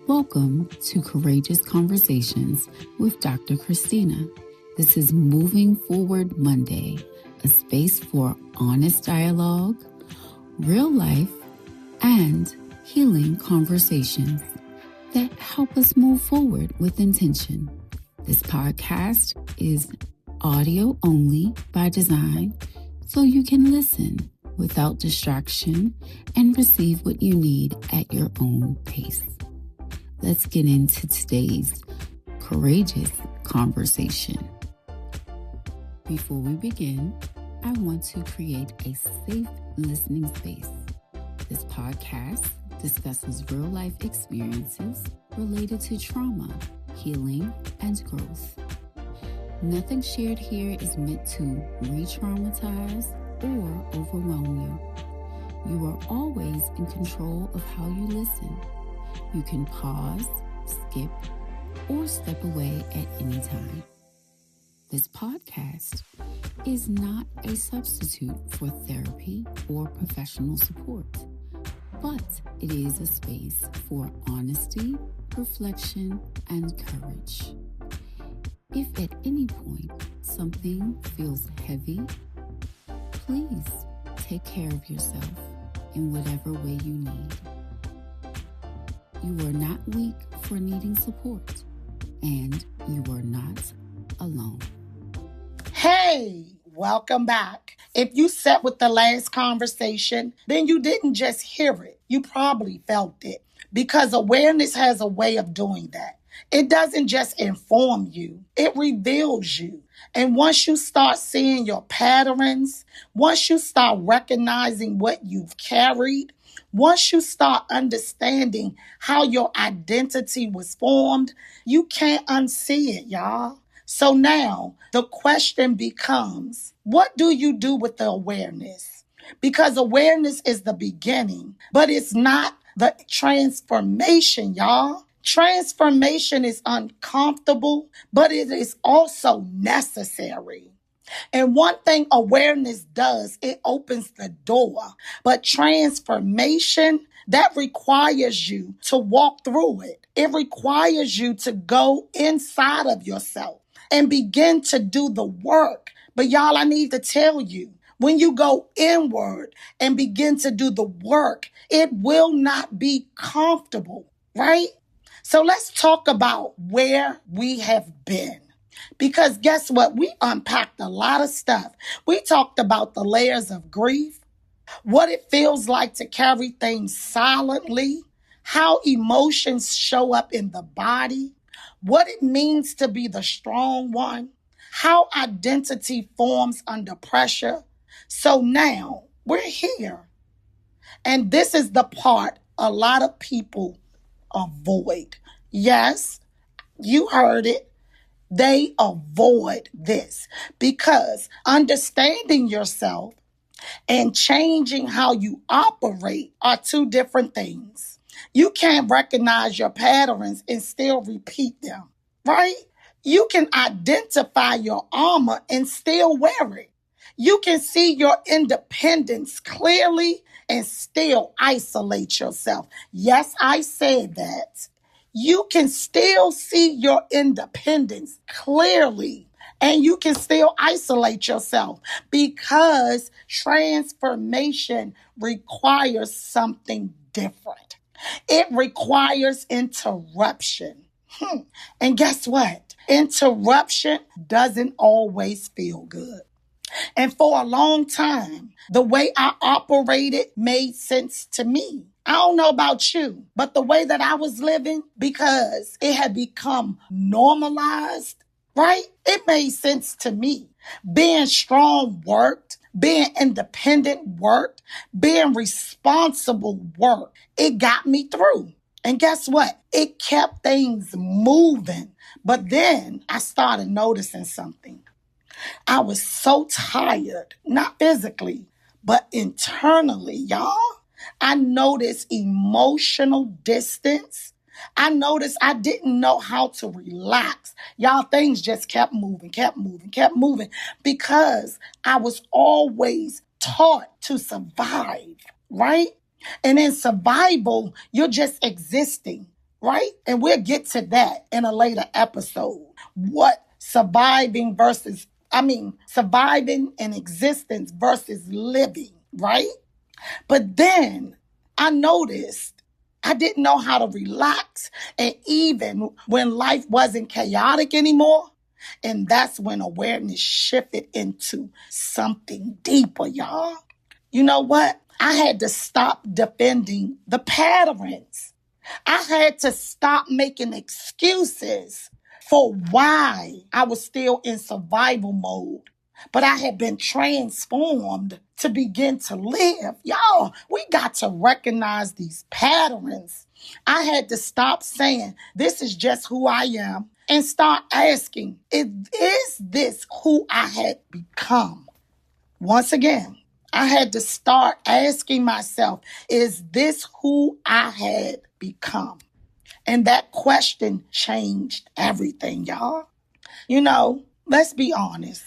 Welcome to Courageous Conversations with Dr. Christina. This is Moving Forward Monday, a space for honest dialogue, real life, and healing conversations that help us move forward with intention. This podcast is audio only by design, so you can listen without distraction and receive what you need at your own pace. Let's get into today's courageous conversation. Before we begin, I want to create a safe listening space. This podcast discusses real-life experiences related to trauma, healing, and growth. Nothing shared here is meant to re-traumatize or overwhelm you. You are always in control of how you listen. You can pause, skip, or step away at any time. This podcast is not a substitute for therapy or professional support, but it is a space for honesty, reflection, and courage. If at any point something feels heavy, please take care of yourself in whatever way you need. You are not weak for needing support, and you are not alone. Hey, welcome back. If you sat with the last conversation, then you didn't just hear it. You probably felt it, because awareness has a way of doing that. It doesn't just inform you, it reveals you. And once you start seeing your patterns, once you start recognizing what you've carried, once you start understanding how your identity was formed, you can't unsee it, y'all. So now the question becomes, what do you do with the awareness? Because awareness is the beginning, but it's not the transformation, y'all. Transformation is uncomfortable, but it is also necessary. And one thing awareness does, it opens the door. But transformation, that requires you to walk through it. It requires you to go inside of yourself and begin to do the work. But y'all, I need to tell you, when you go inward and begin to do the work, it will not be comfortable, right? So let's talk about where we have been. Because guess what? We unpacked a lot of stuff. We talked about the layers of grief, what it feels like to carry things silently, how emotions show up in the body, what it means to be the strong one, how identity forms under pressure. So now we're here. And this is the part a lot of people avoid. Yes, you heard it. They avoid this because understanding yourself and changing how you operate are two different things. You can't recognize your patterns and still repeat them, right? You can identify your armor and still wear it. You can see your independence clearly and still isolate yourself. Yes, I said that. You can still see your independence clearly and you can still isolate yourself because transformation requires something different. It requires interruption. And guess what? Interruption doesn't always feel good. And for a long time, the way I operated made sense to me. I don't know about you, but the way that I was living, because it had become normalized, right? It made sense to me. Being strong worked, being independent worked, being responsible worked. It got me through. And guess what? It kept things moving. But then I started noticing something. I was so tired, not physically, but internally, y'all. I noticed emotional distance. I noticed I didn't know how to relax. Y'all, things just kept moving because I was always taught to survive, right? And in survival, you're just existing. right? And we'll get to that in a later episode. What surviving in existence versus living, right? But then I noticed I didn't know how to relax. And even when life wasn't chaotic anymore, and that's when awareness shifted into something deeper, y'all. You know what? I had to stop defending the patterns. I had to stop making excuses for why I was still in survival mode. But I had been transformed to begin to live. Y'all, we got to recognize these patterns. I had to stop saying, this is just who I am, and start asking, is this who I had become? Once again, I had to start asking myself, is this who I had become? And that question changed everything, y'all. Let's be honest.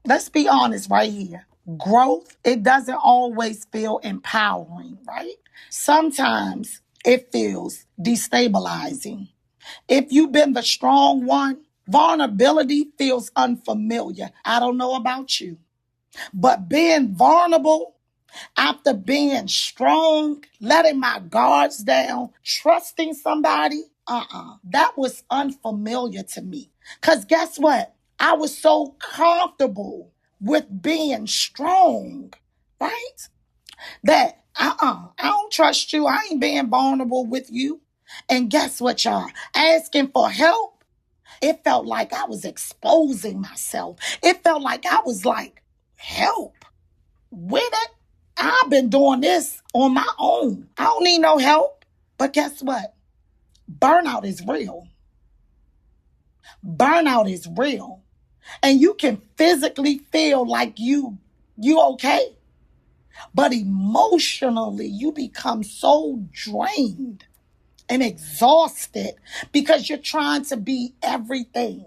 Let's be honest right here. Growth, it doesn't always feel empowering, right? Sometimes it feels destabilizing. If you've been the strong one, vulnerability feels unfamiliar. I don't know about you, but being vulnerable after being strong, letting my guards down, trusting somebody, that was unfamiliar to me. Because guess what? I was so comfortable with being strong, right? That, I don't trust you. I ain't being vulnerable with you. And guess what, y'all? Asking for help, it felt like I was exposing myself. It felt like I was like, help with it. I've been doing this on my own. I don't need no help. But guess what? Burnout is real. Burnout is real. And you can physically feel like you okay. But emotionally, you become so drained and exhausted because you're trying to be everything.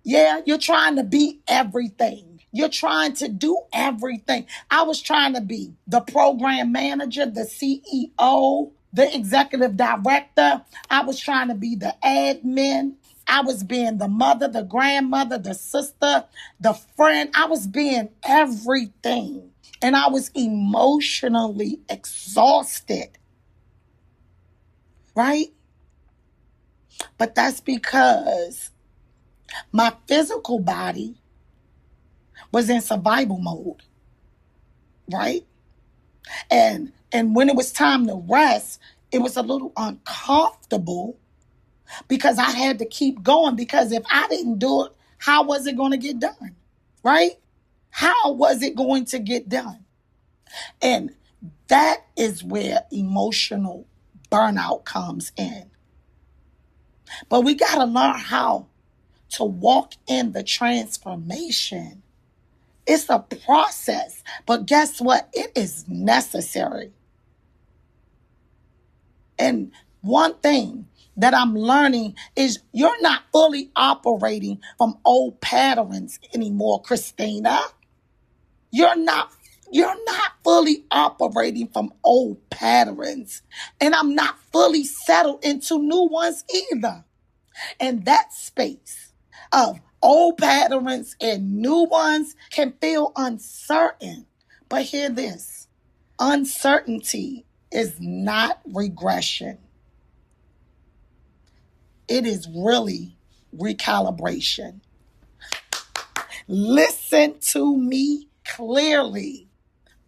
Yeah, you're trying to be everything. You're trying to do everything. I was trying to be the program manager, the CEO, the executive director. I was trying to be the admin. I was being the mother, the grandmother, the sister, the friend. I was being everything. And I was emotionally exhausted. Right? But that's because my physical body was in survival mode, right? And when it was time to rest, it was a little uncomfortable because I had to keep going, because if I didn't do it, how was it going to get done? Right? How was it going to get done? And that is where emotional burnout comes in. But we got to learn how to walk in the transformation. It's a process, but guess what? It is necessary. And one thing that I'm learning is you're not fully operating from old patterns anymore, Christina. You're not fully operating from old patterns. And I'm not fully settled into new ones either. And that space of old patterns and new ones can feel uncertain. But hear this, uncertainty is not regression. It is really recalibration. Listen to me clearly.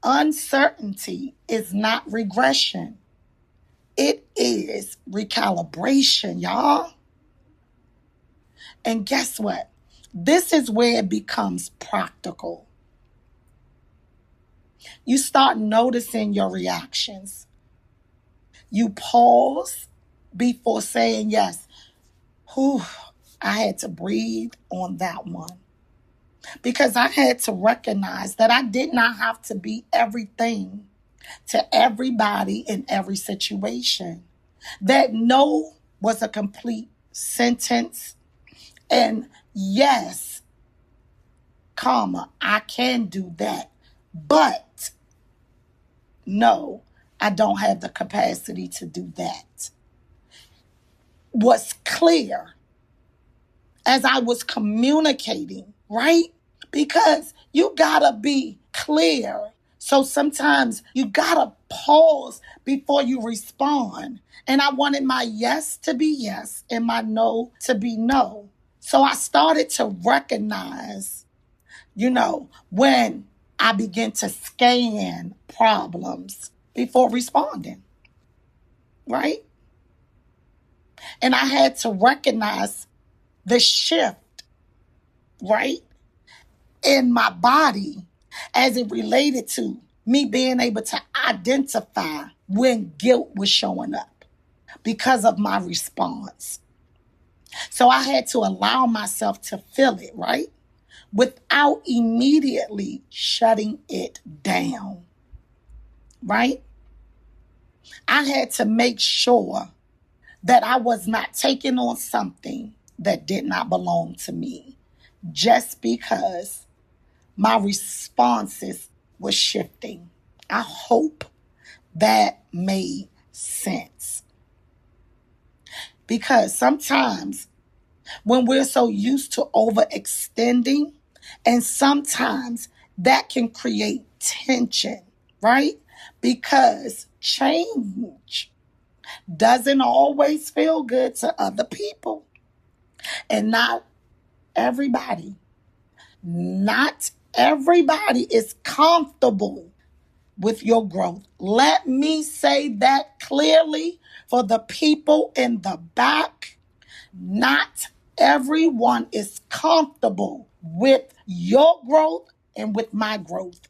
Uncertainty is not regression. It is recalibration, y'all. And guess what? This is where it becomes practical. You start noticing your reactions. You pause before saying yes. Whew, I had to breathe on that one. Because I had to recognize that I did not have to be everything to everybody in every situation. That no was a complete sentence. And yes, comma, I can do that. But no, I don't have the capacity to do that. was clear as I was communicating, right? Because you gotta be clear. So sometimes you gotta pause before you respond. And I wanted my yes to be yes and my no to be no. So I started to recognize, when I began to scan problems before responding, right? And I had to recognize the shift, right, in my body as it related to me being able to identify when guilt was showing up because of my response. So I had to allow myself to feel it, right? Without immediately shutting it down, right? I had to make sure that I was not taking on something that did not belong to me just because my responses were shifting. I hope that made sense. Because sometimes when we're so used to overextending, and sometimes that can create tension, right? Because change doesn't always feel good to other people. And not everybody is comfortable with your growth. Let me say that clearly for the people in the back. Not everyone is comfortable with your growth and with my growth,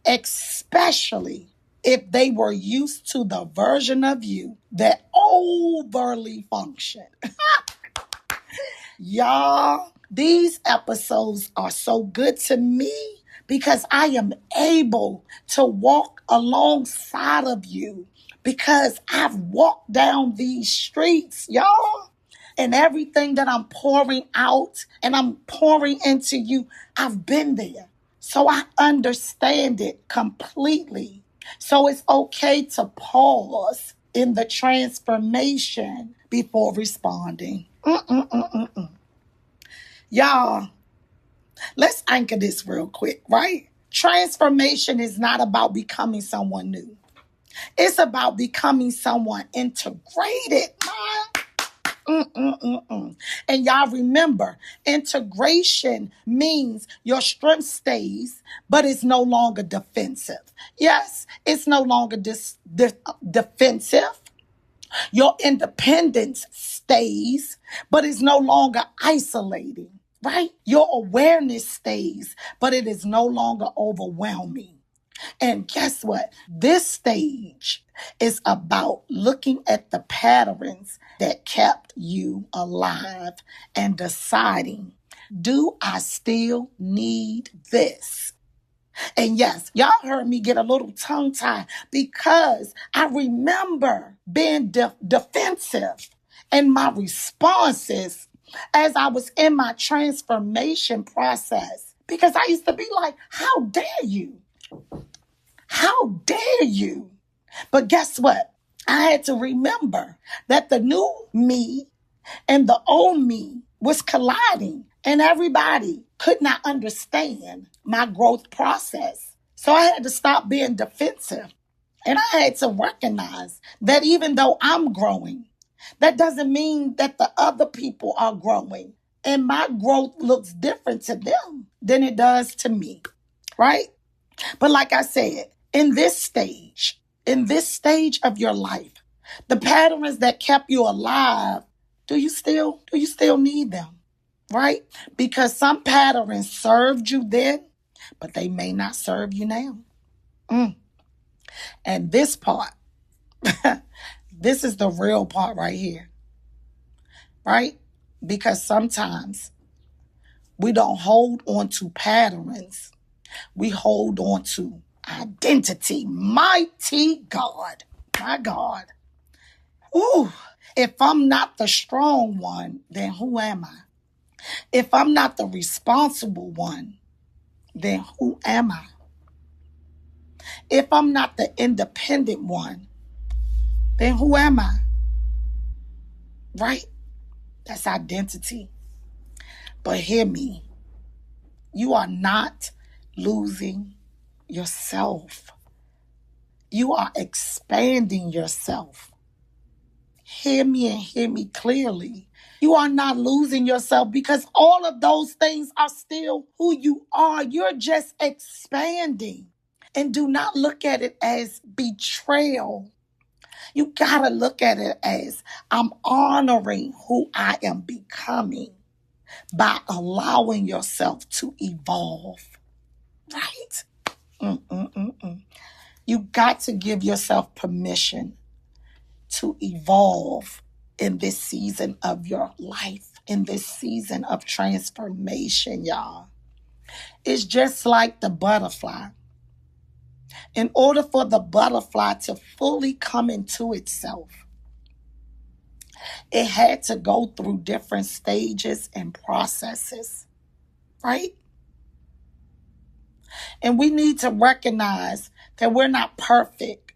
especially if they were used to the version of you that overly functioned. Y'all, these episodes are so good to me because I am able to walk alongside of you because I've walked down these streets, y'all. And everything that I'm pouring out and I'm pouring into you, I've been there. So I understand it completely. So it's okay to pause in the transformation before responding. Y'all, let's anchor this real quick, right? Transformation is not about becoming someone new. It's about becoming someone integrated, And y'all remember, integration means your strength stays, but it's no longer defensive. Yes, it's no longer defensive. Your independence stays, but it's no longer isolating, right? Your awareness stays, but it is no longer overwhelming. And guess what? This stage is about looking at the patterns that kept you alive and deciding, do I still need this? And yes, y'all heard me get a little tongue-tied because I remember being defensive in my responses as I was in my transformation process. Because I used to be like, how dare you? How dare you? But guess what? I had to remember that the new me and the old me was colliding, and everybody could not understand my growth process. So I had to stop being defensive, and I had to recognize that even though I'm growing, that doesn't mean that the other people are growing, and my growth looks different to them than it does to me, right? But like I said, in this stage of your life, the patterns that kept you alive, do you still need them? Right? Because some patterns served you then, but they may not serve you now. And this part, this is the real part right here. Right? Because sometimes we don't hold on to patterns. We hold on to identity. Mighty God. My God. Ooh. If I'm not the strong one, then who am I? If I'm not the responsible one, then who am I? If I'm not the independent one, then who am I? Right? That's identity. But hear me, you are not losing yourself. You are expanding yourself. Hear me and hear me clearly. You are not losing yourself because all of those things are still who you are. You're just expanding. And do not look at it as betrayal. You got to look at it as I'm honoring who I am becoming by allowing yourself to evolve. Right? You got to give yourself permission to evolve in this season of your life, in this season of transformation, y'all. It's just like the butterfly. In order for the butterfly to fully come into itself, it had to go through different stages and processes, right? And we need to recognize that we're not perfect.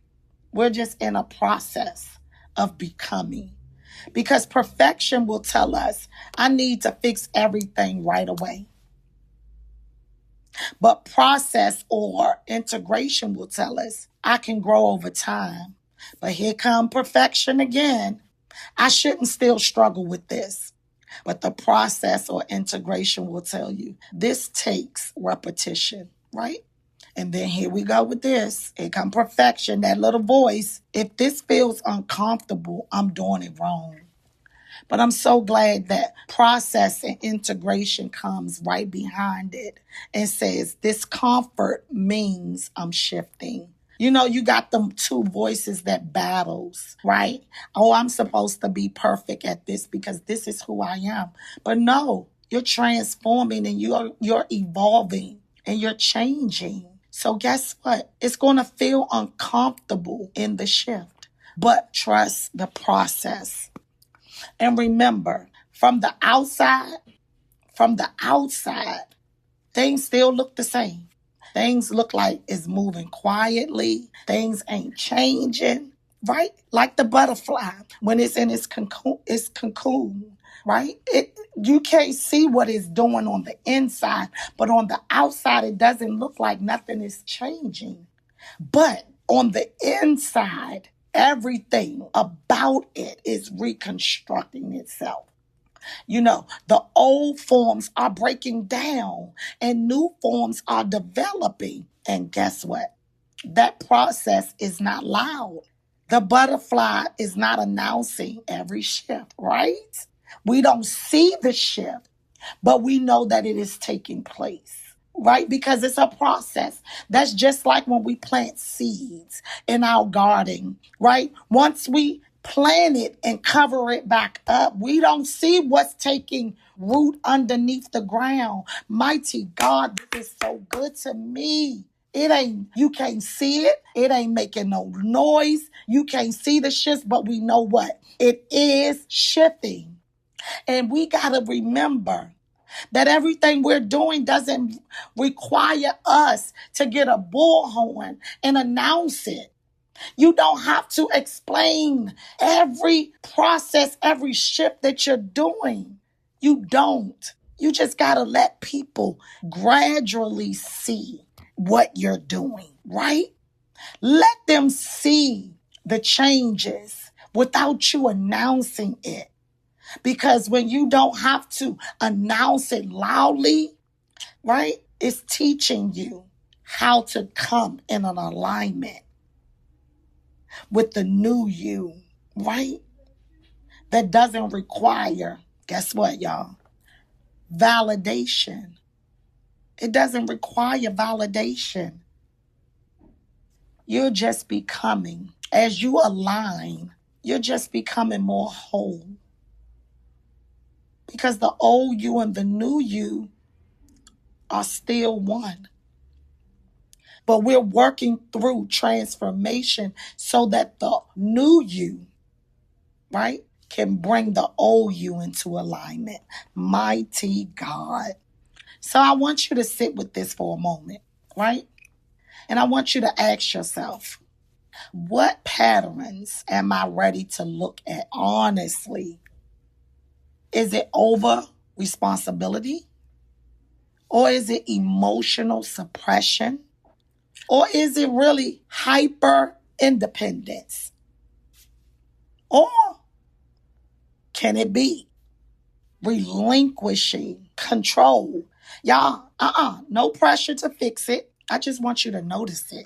We're just in a process of becoming. Because perfection will tell us, I need to fix everything right away. But process or integration will tell us, I can grow over time. But here come perfection again. I shouldn't still struggle with this. But the process or integration will tell you, this takes repetition, right? And then here we go with this. Here come perfection, that little voice. If this feels uncomfortable, I'm doing it wrong. But I'm so glad that process and integration comes right behind it and says discomfort means I'm shifting. You know, you got them two voices that battles, right? Oh, I'm supposed to be perfect at this because this is who I am. But no, you're transforming and you're evolving and you're changing. So guess what? It's going to feel uncomfortable in the shift, but trust the process. And remember, from the outside, things still look the same. Things look like it's moving quietly. Things ain't changing, right? Like the butterfly when it's in its cocoon, right? You can't see what it's doing on the inside, but on the outside, it doesn't look like nothing is changing. But on the inside, everything about it is reconstructing itself. You know, the old forms are breaking down and new forms are developing. And guess what? That process is not loud. The butterfly is not announcing every shift, right? We don't see the shift, but we know that it is taking place. Right? Because it's a process. That's just like when we plant seeds in our garden, right? Once we plant it and cover it back up, we don't see what's taking root underneath the ground. Mighty God, this is so good to me. You can't see it. It ain't making no noise. You can't see the shifts, but we know what? It is shifting. And we got to remember that everything we're doing doesn't require us to get a bullhorn and announce it. You don't have to explain every process, every shift that you're doing. You don't. You just got to let people gradually see what you're doing, right? Let them see the changes without you announcing it. Because when you don't have to announce it loudly, right, it's teaching you how to come in an alignment with the new you, right? That doesn't require, guess what, y'all? Validation. It doesn't require validation. You're just becoming, as you align, you're just becoming more whole. Because the old you and the new you are still one. But we're working through transformation so that the new you, right, can bring the old you into alignment. Mighty God. So I want you to sit with this for a moment, right? And I want you to ask yourself, what patterns am I ready to look at honestly? Is it over responsibility? Or is it emotional suppression? Or is it really hyper independence? Or can it be relinquishing control? Y'all, no pressure to fix it. I just want you to notice it,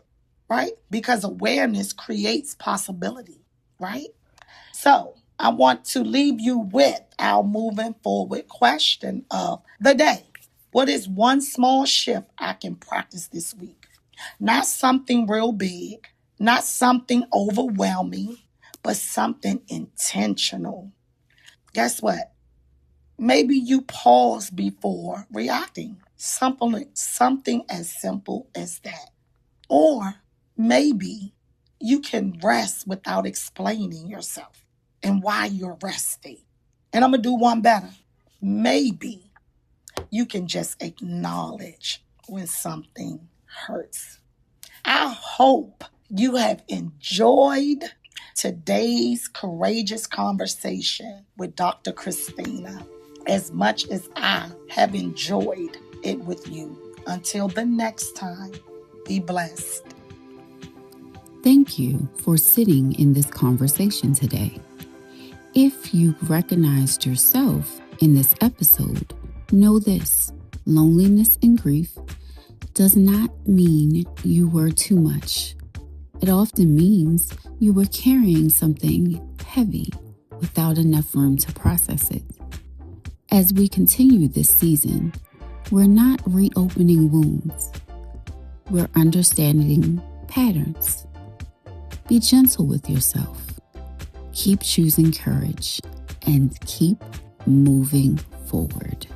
right? Because awareness creates possibility, right? So I want to leave you with our moving forward question of the day. What is one small shift I can practice this week? Not something real big, not something overwhelming, but something intentional. Guess what? Maybe you pause before reacting. Something as simple as that. Or maybe you can rest without explaining yourself and why you're resting. And I'm going to do one better. Maybe you can just acknowledge when something hurts. I hope you have enjoyed today's courageous conversation with Dr. Christina as much as I have enjoyed it with you. Until the next time, be blessed. Thank you for sitting in this conversation today. If you recognized yourself in this episode, know this: loneliness and grief does not mean you were too much. It often means you were carrying something heavy without enough room to process it. As we continue this season, we're not reopening wounds. We're understanding patterns. Be gentle with yourself. Keep choosing courage and keep moving forward.